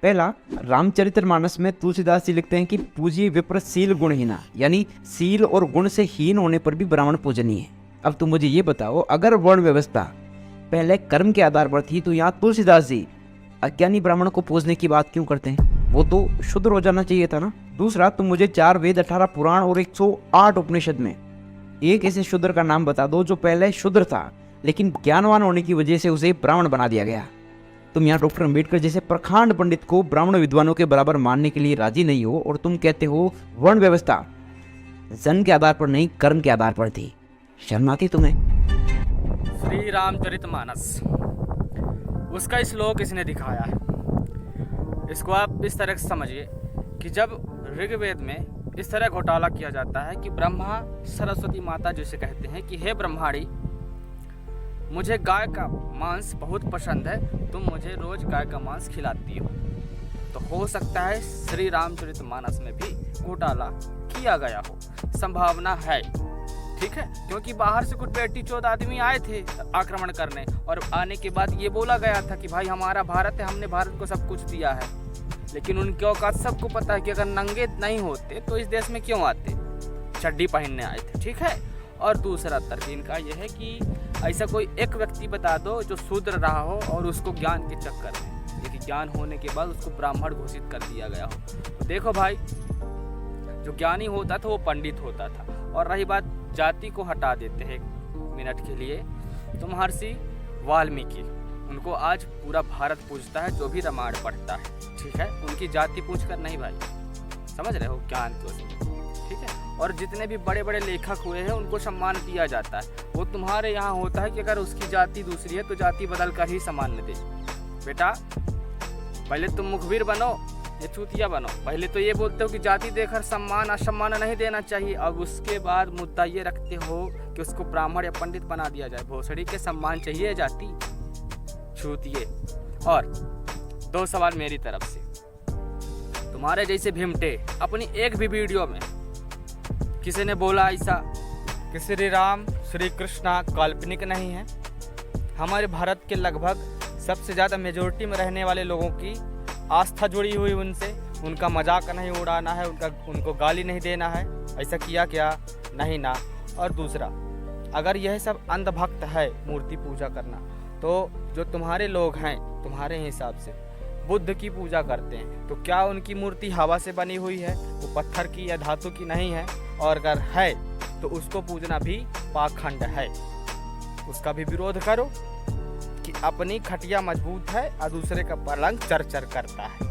पहला, रामचरितमानस में तुलसीदास जी लिखते हैं कि पूजिए विप्र शील गुणहीना, यानी सील और गुण से हीन होने पर भी ब्राह्मण पूजनीय है। अब तुम मुझे ये बताओ, अगर वर्ण व्यवस्था पहले कर्म के आधार पर थी तो यहाँ तुलसीदास जी अज्ञानी ब्राह्मण को पूजने की बात क्यों करते हैं? वो तो शूद्र हो जाना चाहिए था ना। दूसरा, तुम मुझे 4 वेद, 18 पुराण और 108 उपनिषद में एक ऐसे शूद्र का नाम बता दो जो पहले शूद्र था लेकिन ज्ञानवान होने की वजह से उसे ब्राह्मण बना दिया गया। तुम यहाँ डॉक्टर अम्बेडकर जैसे प्रखांड पंडित को ब्राह्मण विद्वानों के बराबर मानने के लिए राजी नहीं हो और तुम कहते हो वर्ण व्यवस्था जन्म के आधार पर नहीं कर्म के आधार पर थी। शर्म आती तुम्हें? श्री रामचरितमानस, उसका श्लोक इसने दिखाया है। इसको आप इस तरह से समझिए कि जब ऋग्वेद में इस तरह घोटाला किया जाता है कि ब्रह्मा सरस्वती माता जिसे कहते हैं कि हे ब्रह्माणी, मुझे गाय का मांस बहुत पसंद है, तुम मुझे रोज गाय का मांस खिलाती हो, तो हो सकता है श्री रामचरितमानस में भी घोटाला किया गया हो, संभावना है। ठीक है, क्योंकि बाहर से कुछ पेटी चोद आदमी आए थे आक्रमण करने और आने के बाद ये बोला गया था कि भाई हमारा भारत है, हमने भारत को सब कुछ दिया है। लेकिन उनके औकात सबको पता है कि अगर नंगे नहीं होते तो इस देश में क्यों आते, चड्डी पहनने आए थे। ठीक है, और दूसरा तर्क इनका यह है कि ऐसा कोई एक व्यक्ति बता दो जो शूद्र रहा हो और उसको ज्ञान के चक्कर में, लेकिन ज्ञान होने के बाद उसको ब्राह्मण घोषित कर दिया गया हो। तो देखो भाई, जो ज्ञानी होता था वो पंडित होता था। और रही बात जाति को हटा देते हैं 1 मिनट के लिए, तो महर्षि वाल्मीकि, उनको आज पूरा भारत पूजता है जो भी रामायण पढ़ता है। ठीक है, उनकी जाति पूछ कर नहीं भाई, समझ रहे हो, ज्ञान को। ठीक है, और जितने भी बड़े बड़े लेखक हुए हैं उनको सम्मान दिया जाता है। वो तुम्हारे यहाँ होता है कि अगर उसकी जाति दूसरी है तो जाति बदल कर ही सम्मान दे। बेटा पहले तुम मुखबिर बनो या चूतिया बनो, पहले तो ये बोलते हो कि जाति देकर सम्मान असम्मान नहीं देना चाहिए, अब उसके बाद मुद्दा ये रखते हो कि उसको ब्राह्मण या पंडित बना दिया जाए। भोसड़ी के सम्मान चाहिए जाति, चूतिए। और 2 सवाल मेरी तरफ से, तुम्हारे जैसे भिमटे अपनी एक भी वीडियो में किसी ने बोला ऐसा कि श्री राम श्री कृष्णा काल्पनिक नहीं है? हमारे भारत के लगभग सबसे ज़्यादा मेजोरिटी में रहने वाले लोगों की आस्था जुड़ी हुई उनसे, उनका मजाक नहीं उड़ाना है, उनको गाली नहीं देना है। ऐसा किया क्या? नहीं ना। और दूसरा, अगर यह सब अंधभक्त है मूर्ति पूजा करना, तो जो तुम्हारे लोग हैं तुम्हारे हिसाब से बुद्ध की पूजा करते हैं, तो क्या उनकी मूर्ति हवा से बनी हुई है, वो पत्थर की या धातु की नहीं है? और अगर है तो उसको पूजना भी पाखंड है, उसका भी विरोध करो कि अपनी खटिया मजबूत है और दूसरे का पलंग चर चर करता है।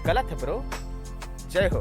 गलत है ब्रो। जय हो।